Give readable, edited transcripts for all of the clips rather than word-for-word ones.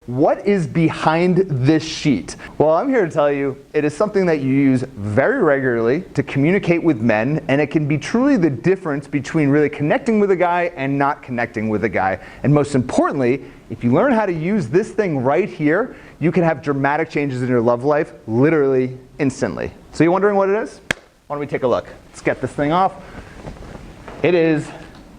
What is behind this sheet? Well, I'm here to tell you it is something that you use very regularly to communicate with men, and it can be truly the difference between really connecting with a guy and not connecting with a guy. And most importantly, if you learn how to use this thing right here, you can have dramatic changes in your love life literally instantly. So you're wondering what it is? Why don't we take a look? Let's get this thing off. It is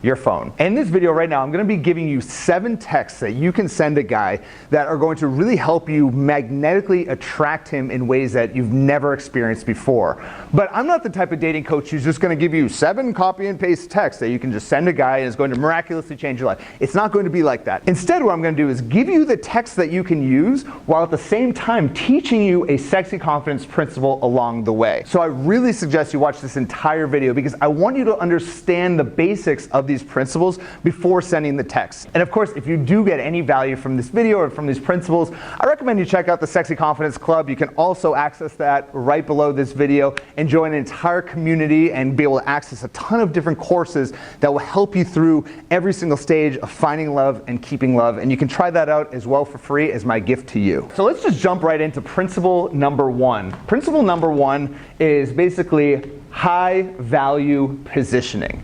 your phone. In this video right now, I'm going to be giving you 7 texts that you can send a guy that are going to really help you magnetically attract him in ways that you've never experienced before. But I'm not the type of dating coach who's just going to give you 7 copy and paste texts that you can just send a guy and it's going to miraculously change your life. It's not going to be like that. Instead, what I'm going to do is give you the texts that you can use while at the same time teaching you a sexy confidence principle along the way. So I really suggest you watch this entire video because I want you to understand the basics of these principles before sending the text. And of course, if you do get any value from this video or from these principles, I recommend you check out the Sexy Confidence Club. You can also access that right below this video and join an entire community and be able to access a ton of different courses that will help you through every single stage of finding love and keeping love. And you can try that out as well for free as my gift to you. So let's just jump right into principle number 1. Principle number 1 is basically high value positioning.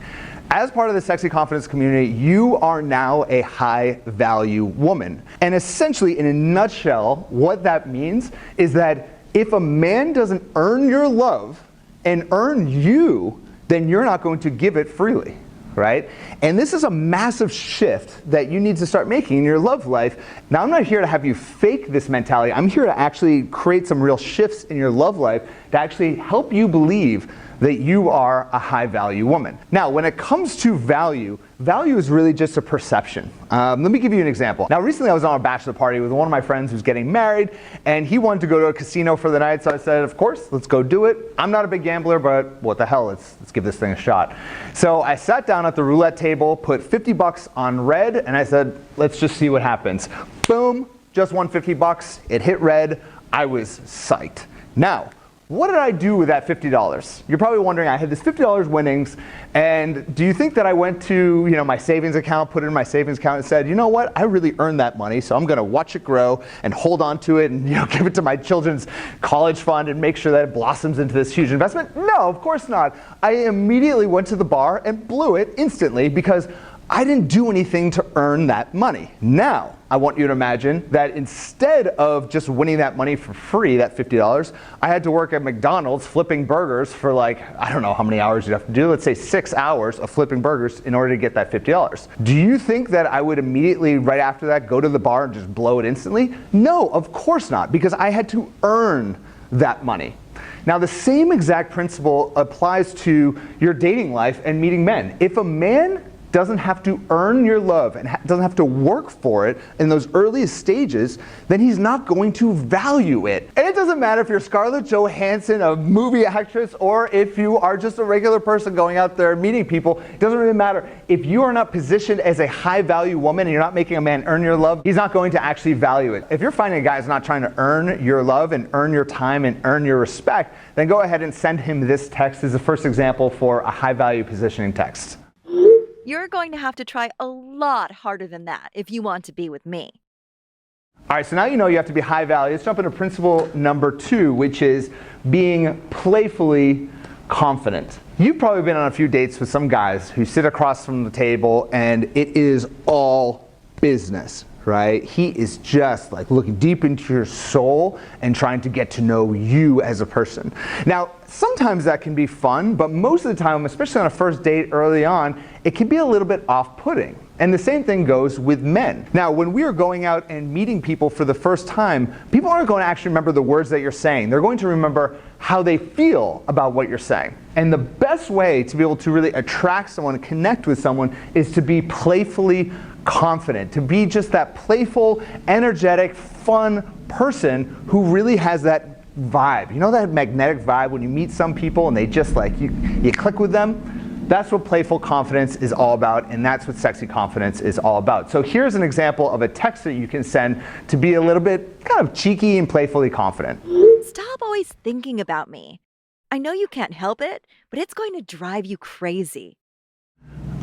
As part of the Sexy Confidence community, you are now a high value woman. And essentially, in a nutshell, what that means is that if a man doesn't earn your love and earn you, then you're not going to give it freely, right? And this is a massive shift that you need to start making in your love life. Now, I'm not here to have you fake this mentality. I'm here to actually create some real shifts in your love life to actually help you believe that you are a high value woman. Now, when it comes to value, value is really just a perception. Let me give you an example. Now, recently I was on a bachelor party with one of my friends who's getting married, and he wanted to go to a casino for the night, so I said, of course, let's go do it. I'm not a big gambler, but what the hell, let's give this thing a shot. So I sat down at the roulette table, put 50 bucks on red, and I said, let's just see what happens. Boom, just won 50 bucks. It hit red. I was psyched. Now, what did I do with that $50? You're probably wondering, I had this $50 winnings, and do you think that I went to my savings account, put it in my savings account and said, you know what, I really earned that money, so I'm going to watch it grow and hold on to it and give it to my children's college fund and make sure that it blossoms into this huge investment? No, of course not. I immediately went to the bar and blew it instantly because I didn't do anything to earn that money. Now, I want you to imagine that instead of just winning that money for free, that $50, I had to work at McDonald's flipping burgers for I don't know how many hours you'd have to do. Let's say 6 hours of flipping burgers in order to get that $50. Do you think that I would immediately, right after that, go to the bar and just blow it instantly? No, of course not, because I had to earn that money. Now, the same exact principle applies to your dating life and meeting men. If a man doesn't have to earn your love and doesn't have to work for it in those earliest stages, then he's not going to value it. And it doesn't matter if you're Scarlett Johansson, a movie actress, or if you are just a regular person going out there meeting people. It doesn't really matter. If you are not positioned as a high value woman and you're not making a man earn your love, he's not going to actually value it. If you're finding a guy who's not trying to earn your love and earn your time and earn your respect, then go ahead and send him this text. This is the first example for a high value positioning text. You're going to have to try a lot harder than that if you want to be with me. All right, so now you know you have to be high value. Let's jump into principle number 2, which is being playfully confident. You've probably been on a few dates with some guys who sit across from the table and it is all business, right? He is just looking deep into your soul and trying to get to know you as a person. Now, sometimes that can be fun, but most of the time, especially on a first date early on, it can be a little bit off-putting. And the same thing goes with men. Now, when we are going out and meeting people for the first time, people aren't going to actually remember the words that you're saying. They're going to remember how they feel about what you're saying. And the best way to be able to really attract someone and connect with someone is to be playfully confident, to be just that playful, energetic, fun person who really has that vibe. You know that magnetic vibe when you meet some people and they just you click with them? That's what playful confidence is all about, and that's what sexy confidence is all about. So here's an example of a text that you can send to be a little bit kind of cheeky and playfully confident. Stop always thinking about me. I know you can't help it, but it's going to drive you crazy.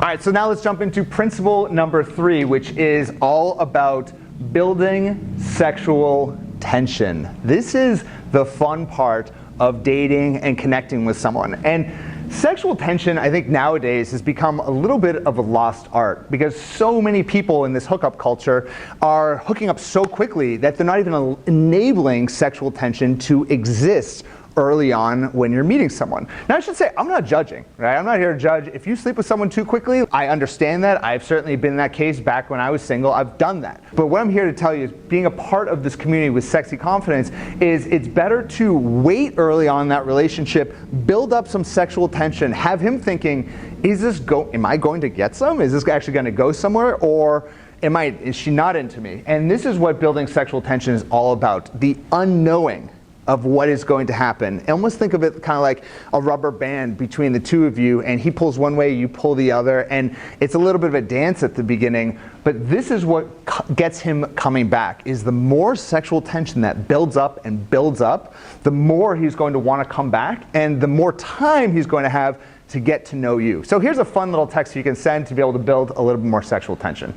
All right, so now let's jump into principle number 3, which is all about building sexual tension. This is the fun part of dating and connecting with someone. And sexual tension, I think nowadays, has become a little bit of a lost art because so many people in this hookup culture are hooking up so quickly that they're not even enabling sexual tension to exist early on when you're meeting someone. Now I should say, I'm not judging, right? I'm not here to judge. If you sleep with someone too quickly, I understand that. I've certainly been in that case back when I was single. I've done that. But what I'm here to tell you is being a part of this community with Sexy Confidence is it's better to wait early on in that relationship, build up some sexual tension, have him thinking, am I going to get some? Is this actually going to go somewhere? Or is she not into me? And this is what building sexual tension is all about. The unknowing of what is going to happen. Almost think of it kind of like a rubber band between the two of you, and he pulls one way, you pull the other, and it's a little bit of a dance at the beginning, but this is what gets him coming back, is the more sexual tension that builds up and builds up, the more he's going to want to come back, and the more time he's going to have to get to know you. So here's a fun little text you can send to be able to build a little bit more sexual tension.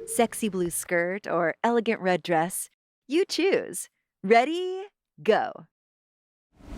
Sexy blue skirt or elegant red dress, you choose. Ready? Go.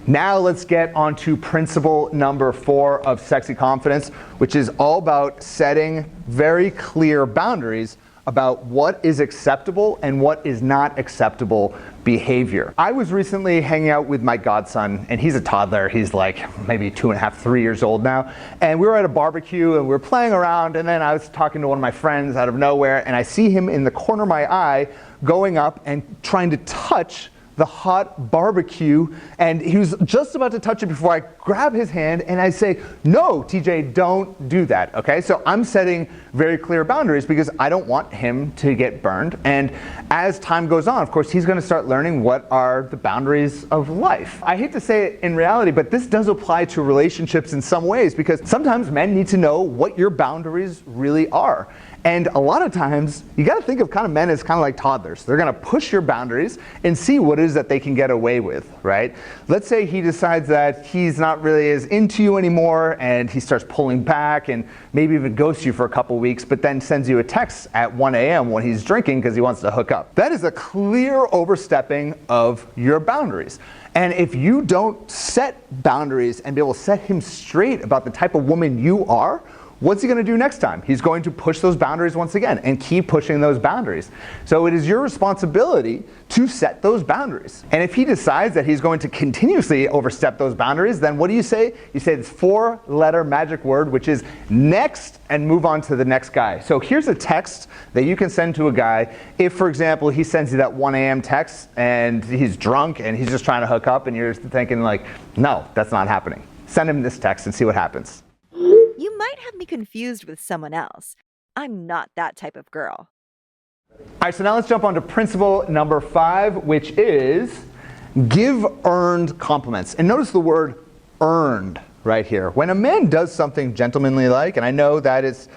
Now let's get on to principle number 4 of Sexy Confidence, which is all about setting very clear boundaries about what is acceptable and what is not acceptable behavior. I was recently hanging out with my godson, and he's a toddler. He's like maybe 2.5, 3 years old now. And we were at a barbecue and we were playing around, and then I was talking to one of my friends out of nowhere, and I see him in the corner of my eye going up and trying to touch the hot barbecue, and he was just about to touch it before I grab his hand and I say, no, TJ, don't do that, okay? So I'm setting very clear boundaries because I don't want him to get burned. And as time goes on, of course, he's gonna start learning what are the boundaries of life. I hate to say it in reality, but this does apply to relationships in some ways because sometimes men need to know what your boundaries really are. And a lot of times, you gotta think of kind of men as kind of like toddlers. They're gonna push your boundaries and see what it is that they can get away with, right? Let's say he decides that he's not really as into you anymore and he starts pulling back and maybe even ghosts you for a couple weeks, but then sends you a text at 1 a.m. when he's drinking because he wants to hook up. That is a clear overstepping of your boundaries. And if you don't set boundaries and be able to set him straight about the type of woman you are, what's he going to do next time? He's going to push those boundaries once again and keep pushing those boundaries. So it is your responsibility to set those boundaries. And if he decides that he's going to continuously overstep those boundaries, then what do you say? You say this 4-letter magic word, which is next, and move on to the next guy. So here's a text that you can send to a guy. If, for example, he sends you that 1 a.m. text and he's drunk and he's just trying to hook up and you're thinking like, no, that's not happening. Send him this text and see what happens. You might have me confused with someone else. I'm not that type of girl. All right, so now let's jump on to principle number 5, which is give earned compliments. And notice the word earned right here. When a man does something gentlemanly like, and I know that is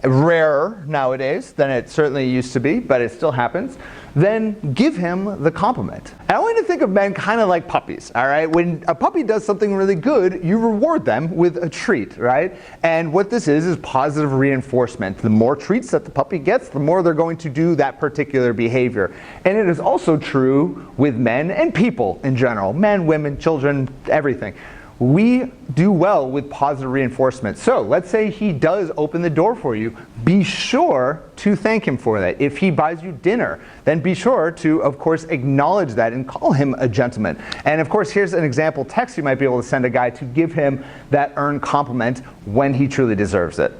rarer nowadays than it certainly used to be, but it still happens, then give him the compliment. And I want you to think of men kind of like puppies, all right? When a puppy does something really good, you reward them with a treat, right? And what this is positive reinforcement. The more treats that the puppy gets, the more they're going to do that particular behavior. And it is also true with men and people in general, men, women, children, everything. We do well with positive reinforcement. So let's say he does open the door for you. Be sure to thank him for that. If he buys you dinner, then be sure to, of course, acknowledge that and call him a gentleman. And of course, here's an example text you might be able to send a guy to give him that earned compliment when he truly deserves it.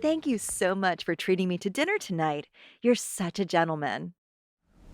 Thank you so much for treating me to dinner tonight. You're such a gentleman.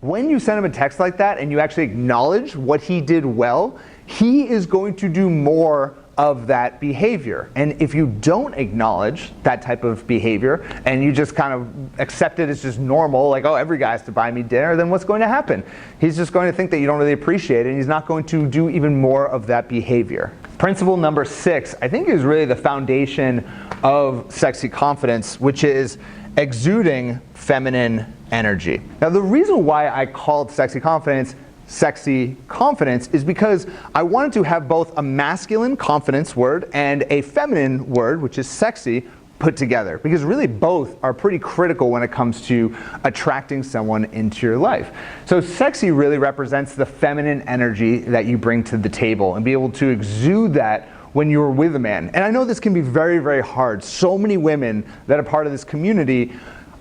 When you send him a text like that and you actually acknowledge what he did well, he is going to do more of that behavior. And if you don't acknowledge that type of behavior and you just kind of accept it as just normal, like, oh, every guy has to buy me dinner, then what's going to happen? He's just going to think that you don't really appreciate it, and he's not going to do even more of that behavior. Principle number 6, I think, is really the foundation of sexy confidence, which is exuding feminine energy. Now, the reason why I called sexy confidence is because I wanted to have both a masculine confidence word and a feminine word, which is sexy, put together, because really both are pretty critical when it comes to attracting someone into your life. So sexy really represents the feminine energy that you bring to the table, and be able to exude that when you're with a man. And I know this can be very, very hard. So many women that are part of this community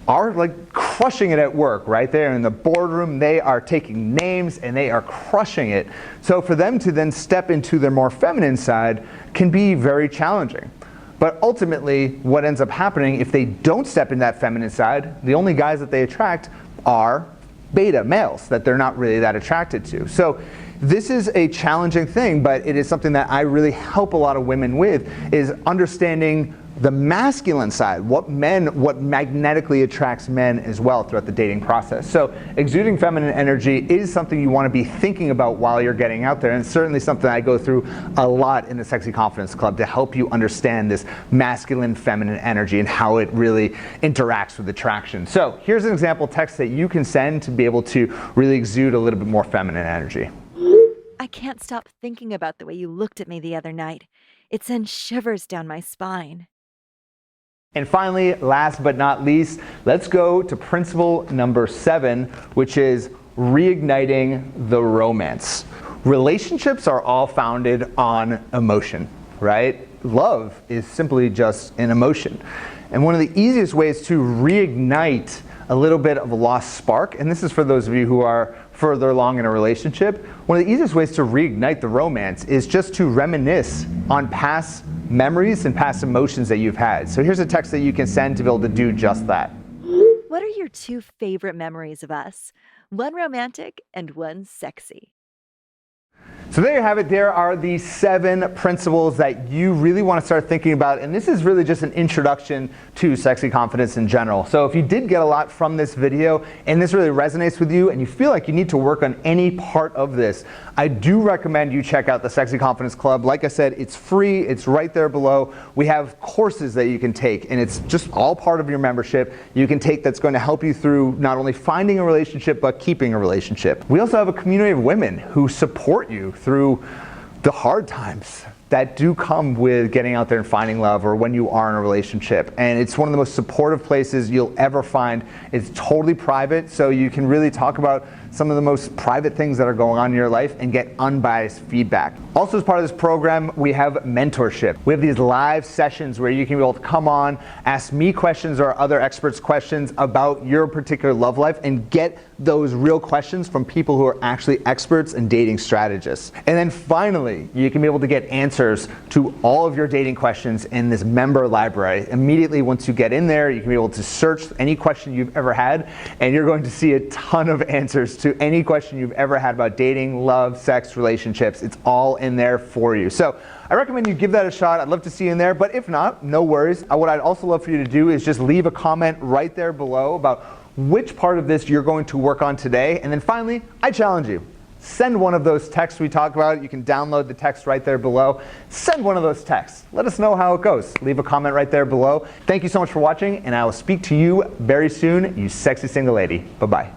are like crushing it at work, right there in the boardroom. They are taking names and they are crushing it. So for them to then step into their more feminine side can be very challenging. But ultimately, what ends up happening if they don't step in that feminine side, the only guys that they attract are beta males that they're not really that attracted to. So this is a challenging thing, but it is something that I really help a lot of women with, is understanding the masculine side, what magnetically attracts men as well throughout the dating process. So exuding feminine energy is something you want to be thinking about while you're getting out there, and it's certainly something I go through a lot in the Sexy Confidence Club to help you understand this masculine feminine energy and how it really interacts with attraction. So here's an example text that you can send to be able to really exude a little bit more feminine energy. I can't stop thinking about the way you looked at me the other night. It sends shivers down my spine. And finally, last but not least, let's go to principle number 7, which is reigniting the romance. Relationships are all founded on emotion, right? Love is simply just an emotion. And one of the easiest ways to reignite a little bit of a lost spark, and this is for those of you who are further along in a relationship, one of the easiest ways to reignite the romance is just to reminisce on past memories and past emotions that you've had. So here's a text that you can send to be able to do just that. What are your 2 favorite memories of us? One romantic and one sexy. So there you have it. There are the 7 principles that you really want to start thinking about. And this is really just an introduction to sexy confidence in general. So if you did get a lot from this video and this really resonates with you and you feel like you need to work on any part of this, I do recommend you check out the Sexy Confidence Club. Like I said, it's free. It's right there below. We have courses that you can take, and it's just all part of your membership you can take that's going to help you through not only finding a relationship, but keeping a relationship. We also have a community of women who support you through the hard times that do come with getting out there and finding love, or when you are in a relationship. And it's one of the most supportive places you'll ever find. It's totally private, so you can really talk about some of the most private things that are going on in your life and get unbiased feedback. Also, as part of this program, we have mentorship. We have these live sessions where you can be able to come on, ask me questions or other experts questions about your particular love life, and get those real questions from people who are actually experts and dating strategists. And then finally, you can be able to get answers to all of your dating questions in this member library. Immediately once you get in there, you can be able to search any question you've ever had, and you're going to see a ton of answers to any question you've ever had about dating, love, sex, relationships. It's all in there for you. So I recommend you give that a shot. I'd love to see you in there, but if not, no worries. What I'd also love for you to do is just leave a comment right there below about which part of this you're going to work on today. And then finally, I challenge you. Send one of those texts we talked about. You can download the text right there below. Send one of those texts. Let us know how it goes. Leave a comment right there below. Thank you so much for watching, and I will speak to you very soon, you sexy single lady. Bye-bye.